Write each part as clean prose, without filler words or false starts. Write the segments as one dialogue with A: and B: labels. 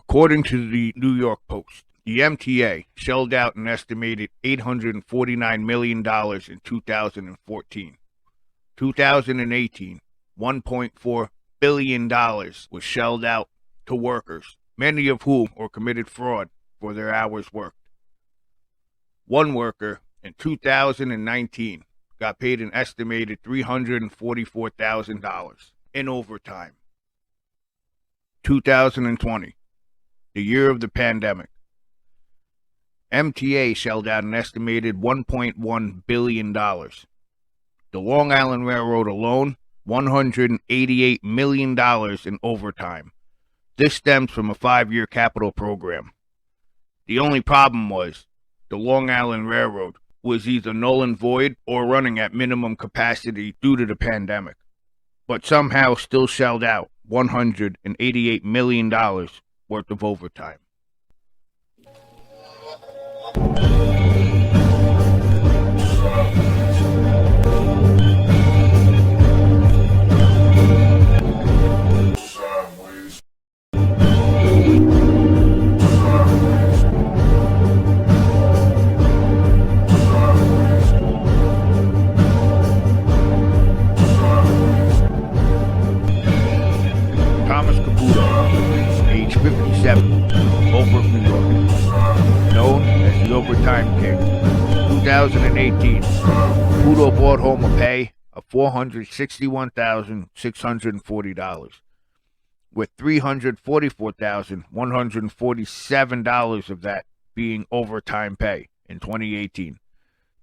A: According to the New York Post, the MTA shelled out an estimated $849 million in 2014. 2018, $1.4 billion was shelled out to workers, many of whom were committed fraud for their hours worked. One worker in 2019 got paid an estimated $344,000 in overtime. 2020, the year of the pandemic. MTA shelled out an estimated $1.1 billion. The Long Island Railroad alone, $188 million in overtime. This stems from a 5-year capital program. The only problem was the Long Island Railroad was either null and void or running at minimum capacity due to the pandemic, but somehow still shelled out $188 million worth of overtime. Age 57, Holbrook, New York, known as the Overtime King. 2018, Caputo brought home a pay of $461,640, with $344,147 of that being overtime pay in 2018.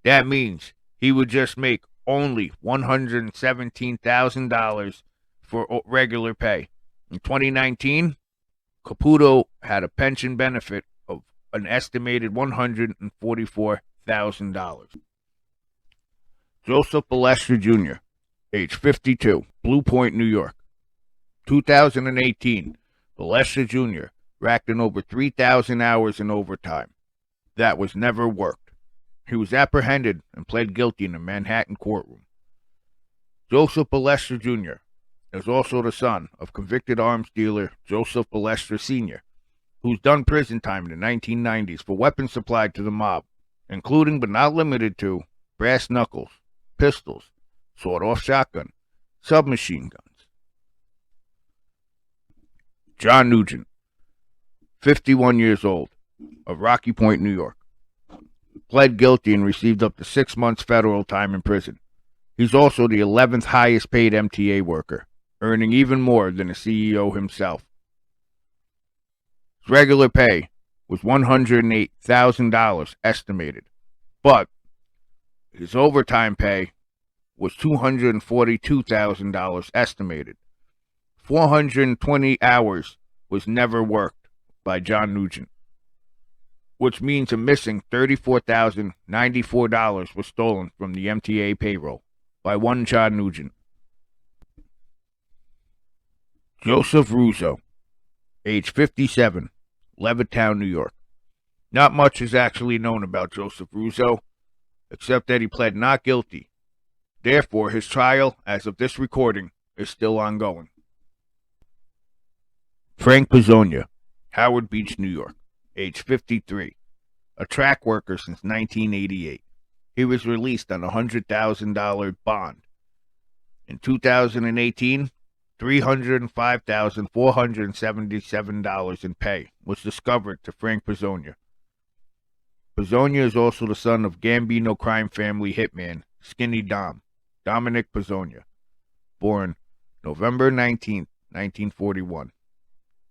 A: That means he would just make only $117,000 for regular pay. In 2019, Caputo had a pension benefit of an estimated $144,000. Joseph Balestra Jr., age 52, Blue Point, New York. 2018, Balestra Jr. racked in over 3,000 hours in overtime. That was never worked. He was apprehended and pled guilty in a Manhattan courtroom. Joseph Balestra Jr. is also the son of convicted arms dealer Joseph Balestra Sr., who's done prison time in the 1990s for weapons supplied to the mob, including but not limited to brass knuckles, pistols, sawed-off shotgun, submachine guns. John Nugent, 51 years old, of Rocky Point, New York, pled guilty and received up to 6 months federal time in prison. He's also the 11th highest paid MTA worker, earning even more than the CEO himself. His regular pay was $108,000 estimated, but his overtime pay was $242,000 estimated. 420 hours was never worked by John Nugent, which means a missing $34,094 was stolen from the MTA payroll by one John Nugent. Joseph Russo, age 57, Levittown, New York. Not much is actually known about Joseph Russo, except that he pled not guilty. Therefore, his trial, as of this recording, is still ongoing. Frank Pizzonia, Howard Beach, New York, age 53, a track worker since 1988. He was released on a $100,000 bond. In 2018, $305,477 in pay was discovered to Frank Pizzonia. Pizzonia is also the son of Gambino crime family hitman Skinny Dom, Dominic Pizzonia, born November 19, 1941.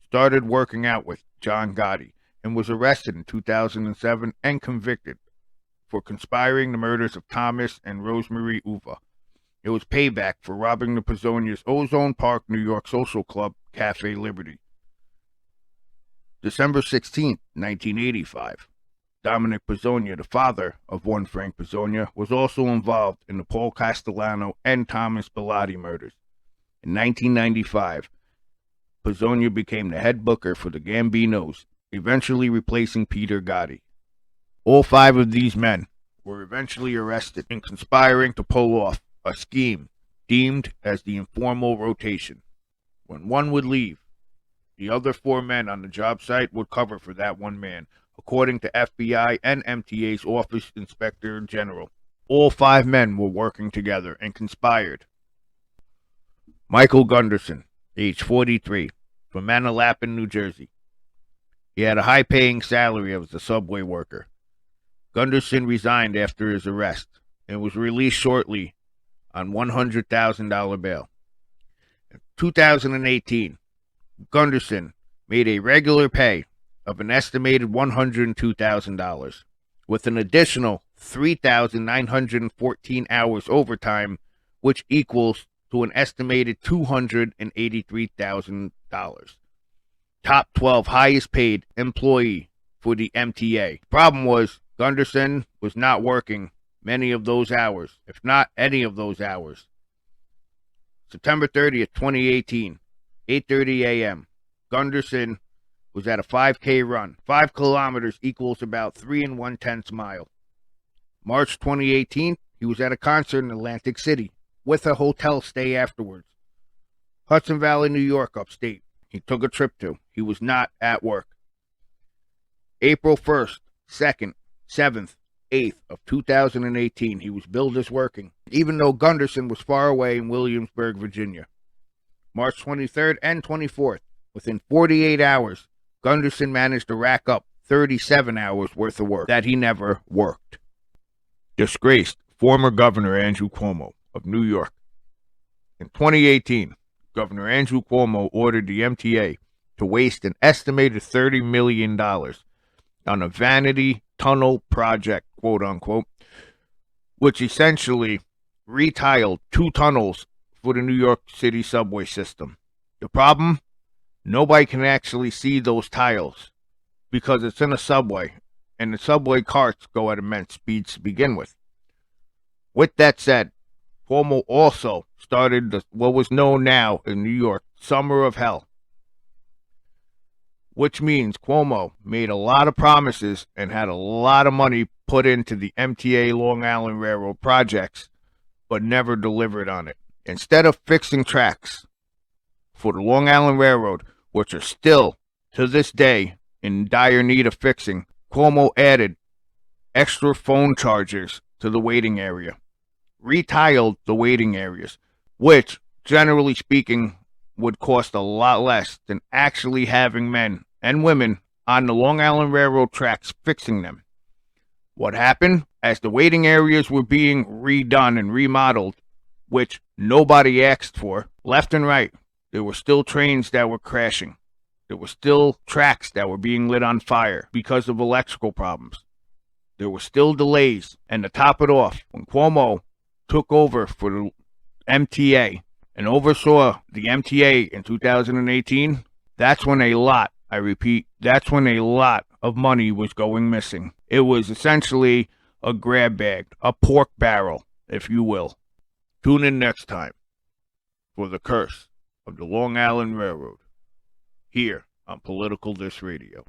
A: Started working out with John Gotti and was arrested in 2007 and convicted for conspiring the murders of Thomas and Rosemary Uva. It was payback for robbing the Pizzonia's Ozone Park, New York social club, Cafe Liberty. December 16, 1985. Dominic Pizzonia, the father of one Frank Pizzonia, was also involved in the Paul Castellano and Thomas Bellotti murders. In 1995, Pizzonia became the head booker for the Gambinos, eventually replacing Peter Gotti. All 5 of these men were eventually arrested in conspiring to pull off a scheme deemed as the informal rotation. When one would leave, The other 4 men on the job site would cover for that one man, according to FBI and MTA's Office Inspector General. All 5 men were working together and conspired. Michael Gunderson, age 43, from Manalapan, New Jersey. He had a high-paying salary as a subway worker. Gunderson resigned after his arrest and was released shortly on $100,000 bail. In 2018, Gunderson made a regular pay of an estimated $102,000, with an additional 3,914 hours overtime, which equals to an estimated $283,000. Top 12 highest paid employee for the MTA. Problem was, Gunderson was not working many of those hours, if not any of those hours. September 30th, 2018, 8:30 a.m. Gunderson was at a 5K run. 5 kilometers equals about 3 1/10 mile. March 2018, he was at a concert in Atlantic City with a hotel stay afterwards. Hudson Valley, New York, upstate. He took a trip to. He was not at work. April 1st, 2nd, 7th, 8th of 2018, he was billed as working, even though Gunderson was far away in Williamsburg, Virginia. March 23rd and 24th, within 48 hours, Gunderson managed to rack up 37 hours worth of work that he never worked. Disgraced former Governor Andrew Cuomo of New York. In 2018, Governor Andrew Cuomo ordered the MTA to waste an estimated $30 million on a vanity tunnel project, quote unquote, which essentially retiled 2 tunnels for the New York City subway system. The problem? Nobody can actually see those tiles because it's in a subway, and the subway carts go at immense speeds to begin with. With that said, Cuomo also started what was known now in New York, Summer of Hell, which means Cuomo made a lot of promises and had a lot of money put into the MTA Long Island Railroad projects, but never delivered on it. Instead of fixing tracks for the Long Island Railroad, which are still, to this day, in dire need of fixing, Cuomo added extra phone chargers to the waiting area, retiled the waiting areas, which, generally speaking, would cost a lot less than actually having men and women on the Long Island Railroad tracks fixing them. What happened? As the waiting areas were being redone and remodeled, which nobody asked for, left and right, there were still trains that were crashing. There were still tracks that were being lit on fire because of electrical problems. There were still delays, and to top it off, when Cuomo took over for the MTA and oversaw the MTA in 2018, that's when I repeat, that's when a lot of money was going missing. It was essentially a grab bag, a pork barrel, if you will. Tune in next time for the curse of the Long Island Railroad, here on Political This Radio.